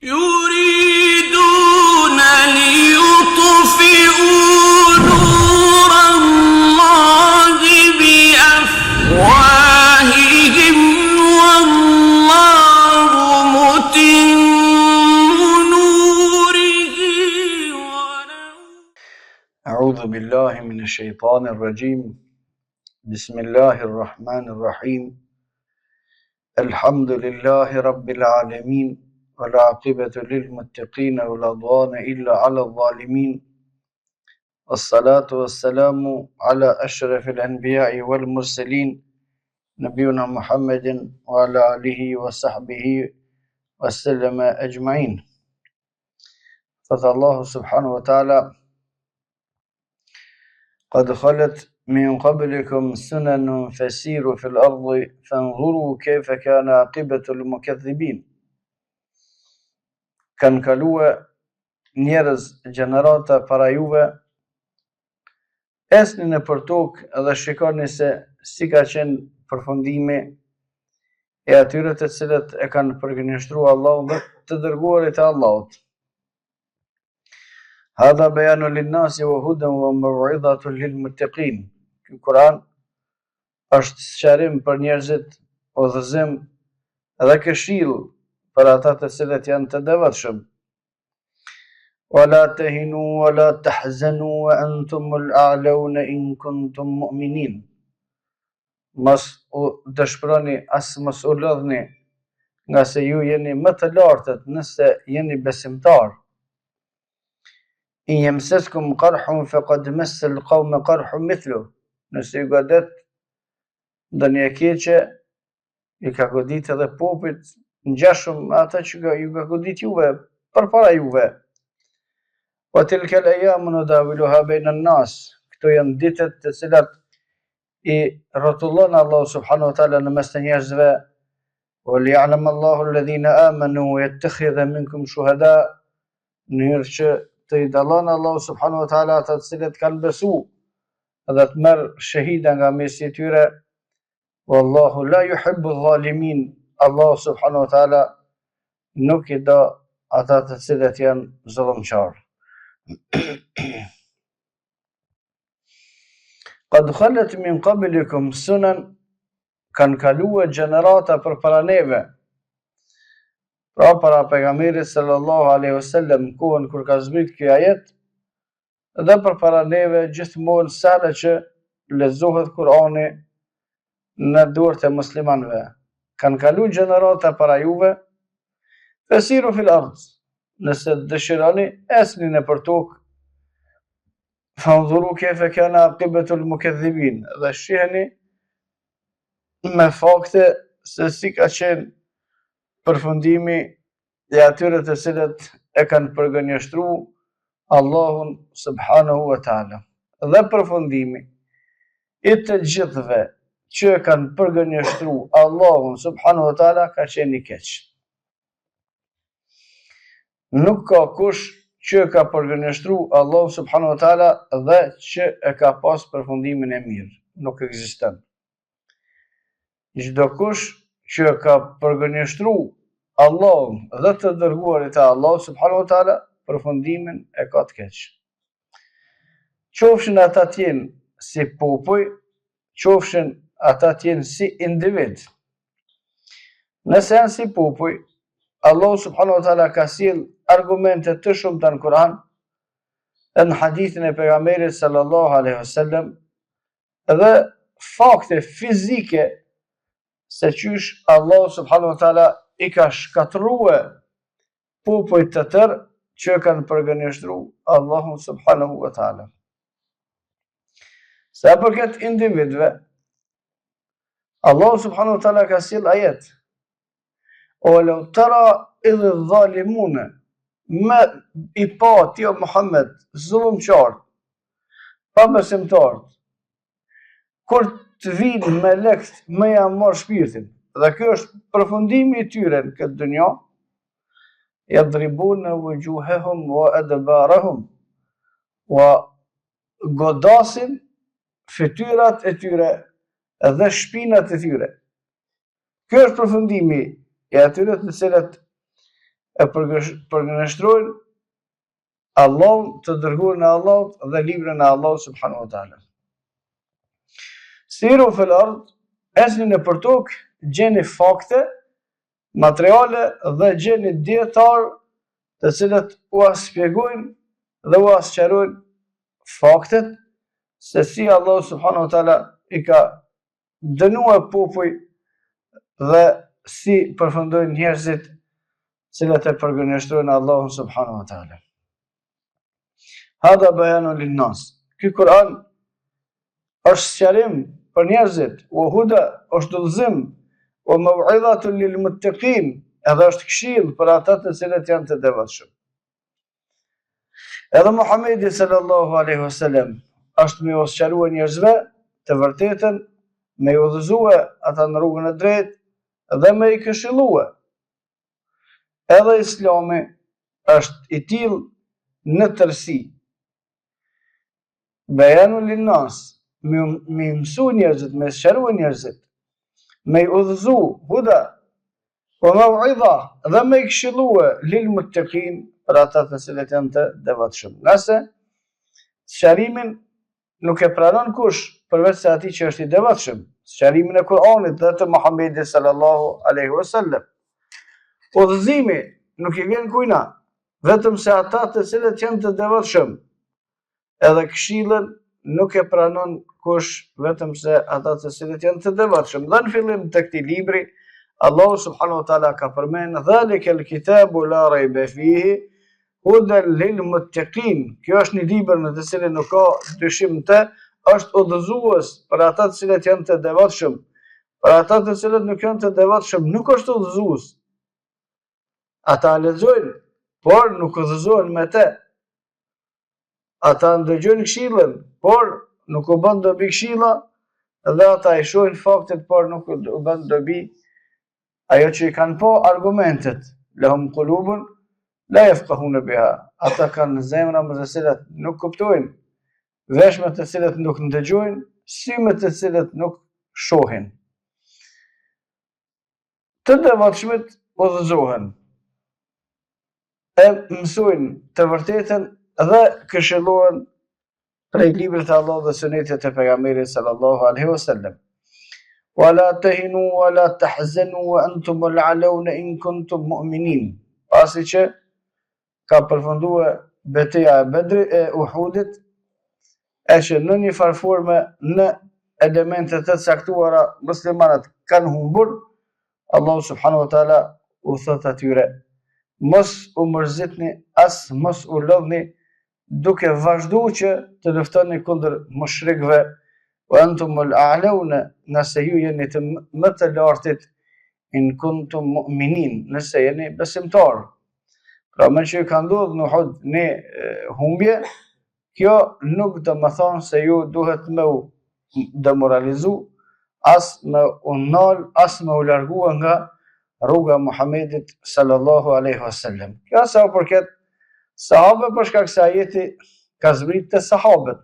يريدون ليطفئوا نور الله بأفواههم والله متم نوره ولو. أعوذ بالله من الشيطان الرجيم. بسم الله الرحمن الرحيم. الحمد لله رب العالمين والعاقبة للمتقين ولا عدوان إلا على الظالمين والصلاة والسلام على أشرف الأنبياء والمرسلين نبينا محمد وعلى آله وصحبه وسلم أجمعين. فذا الله سبحانه وتعالى: قد خلت من قبلكم سنن فسيروا في الأرض فانظروا كيف كان عاقبة المكذبين. Kanë kalue njerëz gjenerata para juve, esni nëpër tokë dhe shikoni se si ka qenë përfundimi e atyre të cilët e kanë përgënjeshtruar Allahun dhe të dërguarit e Allahut. Hadha bayanu linnasi wa hudan wa maw'idhatun lilmuttaqin. Ky Kur'an është sqarim për njerëzit, udhëzim dhe këshill për ata të cilët janë të devotshëm. Wala tahinu wala tahzanu wa antumul a'launa in kuntum mu'minin. Mos u dëshpëroni as mos u lodhni, nga se ju jeni më të lartët nëse jeni besimtar. In yamsaskum qarhun faqad massa al-qawma qarhun mithluh. Nëse ju godet ndonjë keqe, i ka godit edhe popujt ngjashëm ata që ju ka godit juve përpara juve. Wa tilka al-ayamu nudawiluha bayna an-nas. Këto janë ditët të cilat i rrotullon Allahu subhanahu wa taala në mes të njerëzve. Wa liya'lam Allahu alladhina amanu wa yattakhidha minkum shuhada. Në mënyrë që të i dallon Allahu subhanahu wa taala ata të cilët kanë besu dhe të merr shahida nga mesi i tyre. Wallahu la yuhibbu adh-dhalimin. Allahu subhanahu wa taala nuk i do ata të cilët janë zullumçar. Qad khalat min qablikum sunan, kanë kaluar gjenerata përpara neve. Pra para pejgamberit sallallahu alaihi wasallam, kohën kur ka zbrit ky ajet, dhe përpara neve gjithmonë sa që lexohet Kur'ani në dorët e muslimanëve. Kanë kalu gjenerata para juve, fesiru fil ard. Nëse dëshironi, esni nëpër tokë, fanzuru kayfa kana aqibatul mukaththibin. Dhe shihni me fakte se si ka qenë përfundimi e atyre të cilët e kanë përgënjeshtruar Allahun subhanahu wa taala. Dhe përfundimi i të gjithëve që kanë përgënjeshtruar Allahun subhanahu wa taala ka qenë i keq. Nuk ka kush që ka përgënjeshtruar Allahu subhanahu wa taala dhe që e ka pas përfundimin e mirë. Nuk ekziston. Çdo kush që ka përgënjeshtruar Allahun dhe të dërguarit e Allahut subhanahu wa taala, përfundimin e ka të keq. Qofshin ata të jenë si popull, qofshin ata të jenë si individ. Nëse janë si popull, Allahu subhanahu wa taala ka sjell argumente të shumta në Kur'an, në hadithin e pejgamberit sallallahu alaihi wasallam, dhe fakte fizike se qysh Allahu subhanahu wa taala i ka shkatërruar popujt të tërë që kanë përgënjeshtruar Allahun subhanahu wa taala. Sa përket individëve, Allahu subhanahu wa taala ka sjell ajet: "Walau tara idh adh-dhalimuna", me i pa ti o Muhammed zullumçar, pa besimtar, kur të vinë me lekt me ja marr shpirtin, dhe kjo është përfundimi i tyre në këtë dunja, yadribuna wujuhahum wa adbarahum, wa godasin fytyrat e tyre dhe shpinat e tyre. Ky është përfundimi i atyre të cilët e përgënjeshtrojnë Allahun, të dërguarin e Allahut dhe librin e Allahut subhanahu wa taala. Siru fil ard, esni nëpër tokë, gjeni fakte, materiale dhe gjeni dietar të cilët u shpjegojnë dhe u sqarojnë faktet se si Allah subhanahu wa taala I ka dënuar popuj dhe si përfundojnë njerëzit cilët e përgënjeshtrojnë Allahun subhanahu wa taala. Hadha bayanun linnas. Ky Kur'an është sqarim për njerëzit, wa huda është udhëzim, wa maw'idhatun lil muttaqin, edhe është këshill për ata të cilët janë të devotshëm. Edhe Muhamedi sallallahu alaihi wasallam është me sqaruar njerëzve të vërtetën, me udhëzue ata në rrugën e drejtë dhe me I këshillue. Edhe Islami është I tillë në tërësi. Bayanun linnas, me mësu njerëzit, me sqarue njerëzit, me udhëzu huda, wa maw'idha dhe me këshillue lil muttaqin për ata të cilët janë të devotshëm. Nëse sqarimin nuk e pranon kush përveç se atij që është I devotshëm, sqarimin e Kur'anit dhe të Muhamedit sallallahu alaihi wasallam. Udhëzimi nuk I vjen kujna, vetëm se ata të cilët janë të devotshëm. Edhe këshillën nuk e pranon kush vetëm se ata të cilët janë të devotshëm. Dhe në fillim të këtij libri, Allahu subhanahu wa taala ka përmend dhalikal kitabu la rayba fihi hudan lil muttaqin. Kjo është një libër në të cilin nuk ka dyshim të, është udhëzues për ata të cilët janë të devotshëm. Për ata të cilët nuk janë të devotshëm nuk është udhëzues. Ata lexojnë, por nuk udhëzohen me të. Ata ndëgjojnë këshillën, por nuk u bën dobi këshilla, dhe ata I shohin faktet, por nuk u bën dobi ajo që I kanë po argumentet. Lahum qulubun la yafqahuna biha. Ata kanë zemra me të cilat nuk kuptojnë, vesh me të cilat nuk ndëgjojnë, sy me të cilat nuk shohin. Të devotshmit udhëzohen, e mësojnë të vërtetën dhe këshillohen prej librit të Allahut dhe sunetit të pejgamberit sallallahu alaihi wasallam. Wala tahinu wala tahzanu wa antum al-'alawna in kuntum mu'minin. Pasi që ka përfunduar betejë e Bedrit e Uhudit, e që në një farforme në elementet të caktuara muslimanët kanë humbur, Allahu subhanahu wa taala u thot atyre: mos u mërzitni, as mos u lodhni, duke vazhduar që të luftoni kundër mushrikëve, wa antum al-a'launa, nëse ju jeni të më të lartit, in kuntum mu'minin, nëse jeni besimtar. Pra me që ka ndodhur në Uhud një humbje, kjo nuk do të thonë se ju duhet me u demoralizu, as me u nal, as me u largua nga rruga e Muhamedit sallallahu alaihi wasallam. Kjo sa u përket sahabëve, për shkak se ajeti ka zbrit të sahabët.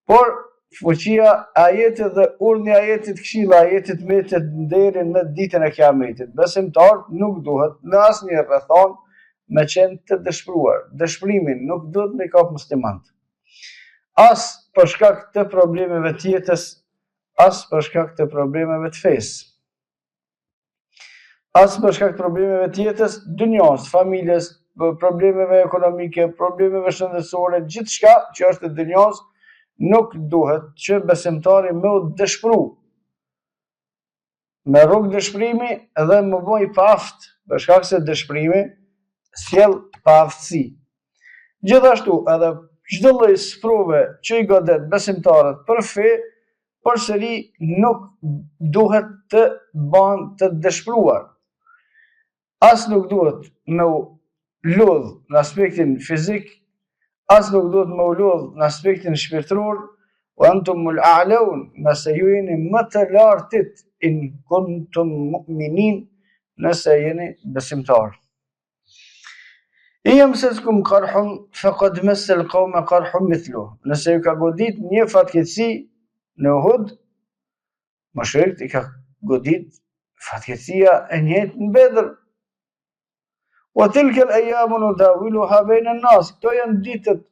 Por fuqia ajetit dhe urdhni ajetit këshilla, ajetit metet deri në ditën e Kiametit. Besimtar nuk duhet në asnjë rrethon me qenë të dëshpëruar. Dëshpërimin nuk duhet me kap muslimant. As për shkak të problemeve të jetës, as për shkak të problemeve të fesë. As për shkak të problemeve të jetës, dunjos, familjes, problemeve ekonomike, problemeve shëndetësore, gjithçka që është e dunjos, nuk duhet që besimtari me u dëshpëru. Me rrugë dëshpërimi dhe më bëj paaft, për shkak se dëshpërimi sjell paaftësi. Gjithashtu edhe çdo lloj sprove që I godet besimtarët për fe, përsëri nuk duhet të bëhen të dëshpëruar. As nuk duhet me u lodh në aspektin fizik, as nuk duhet me u lodh në aspektin shpirtëror, wa antumul a'laun, nëse ju jeni më të lartit, in kuntum mu'minin, nëse jeni besimtar. I yamsaskum qarhun faqad massa al-qawma qarhun mithluh. Nëse ju ka godit një fatkeqësi në Uhud, mushrikët I ka godit fatkeqësia e njëjtë në Bedër. Wa tilka al-ayyamu nudawiluha bayna an-nas. Këto janë ditët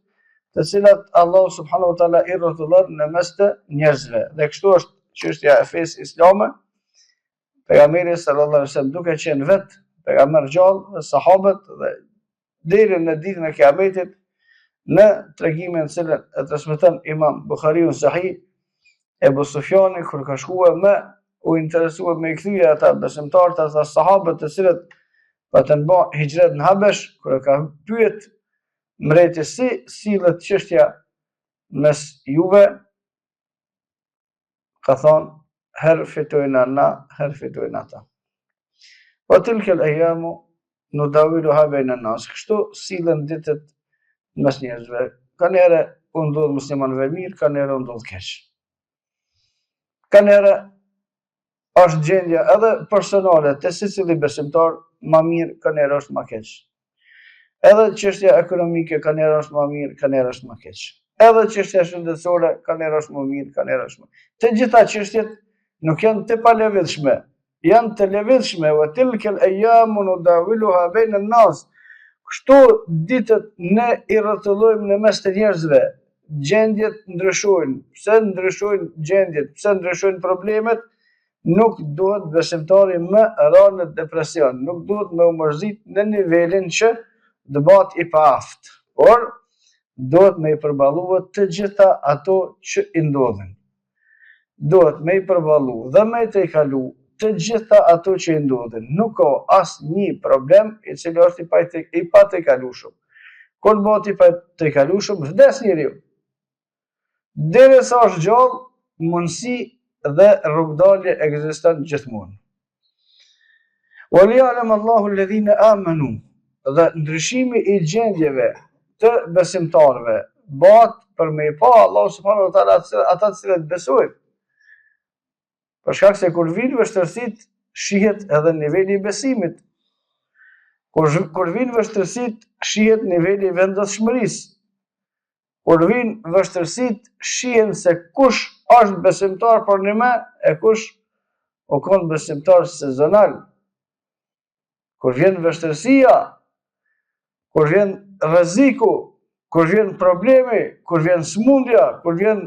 të cilat Allah subhanahu wa taala i rrotullon në mes të njerëzve. Dhe kështu është çështja e fesë islame. Pejgamberi sallallahu alaihi wasallam duke qenë vetë pejgamber gjallë dhe sahabët dhe deri në ditën e Kiametit në tregimin e cilën e transmeton Imam Buhariu Sahih, Ebu Sufjani kur ka shkuar u interesua me i kthye ata besimtarët, ata sahabët të cilët patën bë hijret në Habesh, kur ka pyet mreti si sillet çështja mes juve, ka thonë herë fitojnë na, herë fitojnë ata. Wa tilka al-ayyamu nudawiluha bayna an-nas. Kështu sillen ditët mes njerëzve. Kanere u ndodh muslimanëve mirë, kanere u ndodh keq. Kanere është gjendja edhe personale të secili besimtar ma mirë, kanere është ma keq. Edhe çështja ekonomike kanere është ma mirë, kanere është ma keq. Edhe çështja shëndetësore kanere është ma mirë, kanere është ma. Të gjitha çështjet nuk janë të palevitshme, janë të levitshme. Wa tilka al-ayyamu nudawiluha bayna an-nas. Kështu ditët ne i rrotullojmë në mes të njerëzve. Gjendjet ndryshojnë. Pse ndryshojnë gjendjet, pse ndryshojnë problemet, nuk duhet besimtari më rënë në depresion, nuk duhet më u mërzit në nivelin që të bëhet i paaft, por duhet me i përballuar të gjitha ato që i ndodhin. Duhet me i përballu dhe me i tejkalu të gjitha ato që i ndodhin. Nuk ka asnjë problem i cili është i pa tejkalueshëm. Kur bëhet i pa tejkalueshëm, vdes njeriu. Derisa është gjallë, mundësi dhe rrugdalje ekziston gjithmonë. وَلِيَعْلَمَ اللَّهُ الَّذِينَ آمَنُوا. Dhe ndryshimi i gjendjeve të besimtarëve bëhet për me i pa Allah subhanahu wa taala ata të cilët besojnë. Për shkak se kur vinë vështirësitë, shihet edhe niveli i besimit. Kur vinë vështirësitë, shihet niveli i vendosshmërisë. Kur vinë vështirësitë, shihen se kush është besimtar për një me e kush o kon besimtar sezonal. Kur vjen vështirësia, kur vjen rreziku, kur vjen problemi, kur vjen smundja, kur vjen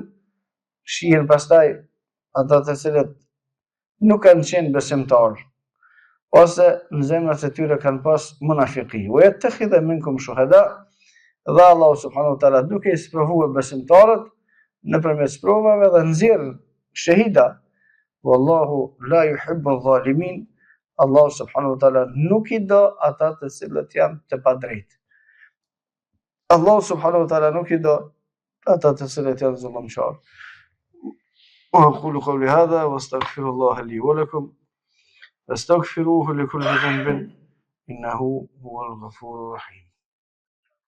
shihen pastaj ata të cilët nuk kanë qenë besimtar, ose në zemrat e tyre kanë pas munafiki. Wa yattakhidha minkum shuhada. Dhe Allah subhanahu wa taala duke i sprovuar besimtarët nëpërmes provave dhe nxjerr shahida. Wallahu la yuhibbu adh-dhalimin. Allah subhanahu wa taala nuk i do ata të cilët janë të padrejtë. Allah subhanahu wa taala nuk i do ata të cilët janë zullumçar. وأقول قولي هذا واستغفر الله لي ولكم فاستغفروه لكل ذنب إنه هو الغفور الرحيم.